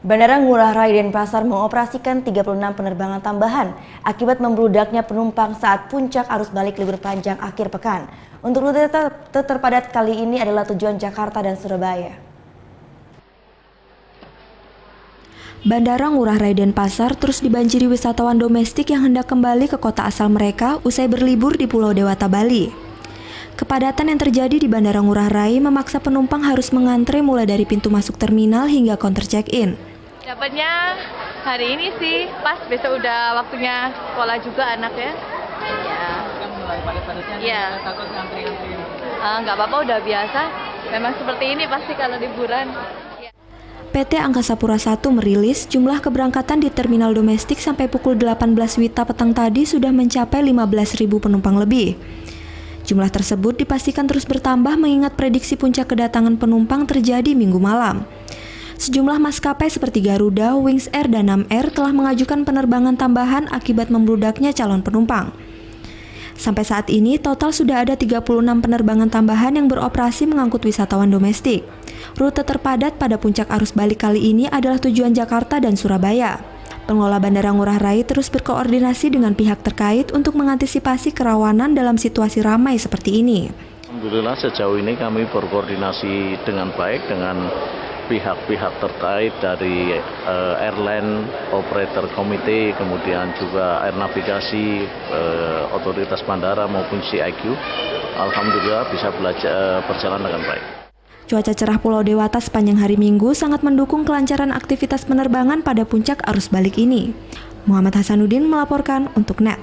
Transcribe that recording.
Bandara Ngurah Rai Denpasar mengoperasikan 36 penerbangan tambahan akibat membludaknya penumpang saat puncak arus balik libur panjang akhir pekan. Untuk rute terpadat kali ini adalah tujuan Jakarta dan Surabaya. Bandara Ngurah Rai Denpasar terus dibanjiri wisatawan domestik yang hendak kembali ke kota asal mereka usai berlibur di Pulau Dewata, Bali. Kepadatan yang terjadi di Bandara Ngurah Rai memaksa penumpang harus mengantre mulai dari pintu masuk terminal hingga counter check-in. Dapatnya hari ini sih, pas besok udah waktunya sekolah juga anaknya. Ya. Kan mulai padat-padatnya, Ya. takut ngantri-ngantri. Nggak apa-apa, udah biasa. Memang seperti ini pasti kalau liburan. PT Angkasa Pura I merilis jumlah keberangkatan di terminal domestik sampai pukul 18 WITA petang tadi sudah mencapai 15.000 penumpang lebih. Jumlah tersebut dipastikan terus bertambah mengingat prediksi puncak kedatangan penumpang terjadi Minggu malam. Sejumlah maskapai seperti Garuda, Wings Air, dan Nam Air telah mengajukan penerbangan tambahan akibat membludaknya calon penumpang. Sampai saat ini, total sudah ada 36 penerbangan tambahan yang beroperasi mengangkut wisatawan domestik. Rute terpadat pada puncak arus balik kali ini adalah tujuan Jakarta dan Surabaya. Pengelola Bandara Ngurah Rai terus berkoordinasi dengan pihak terkait untuk mengantisipasi kerawanan dalam situasi ramai seperti ini. Alhamdulillah sejauh ini kami berkoordinasi dengan baik dengan pihak-pihak terkait dari airline, operator komite, kemudian juga air navigasi, otoritas bandara maupun CIQ. Alhamdulillah bisa berjalan dengan baik. Cuaca cerah Pulau Dewata sepanjang hari Minggu sangat mendukung kelancaran aktivitas penerbangan pada puncak arus balik ini. Muhammad Hasanuddin melaporkan untuk NET.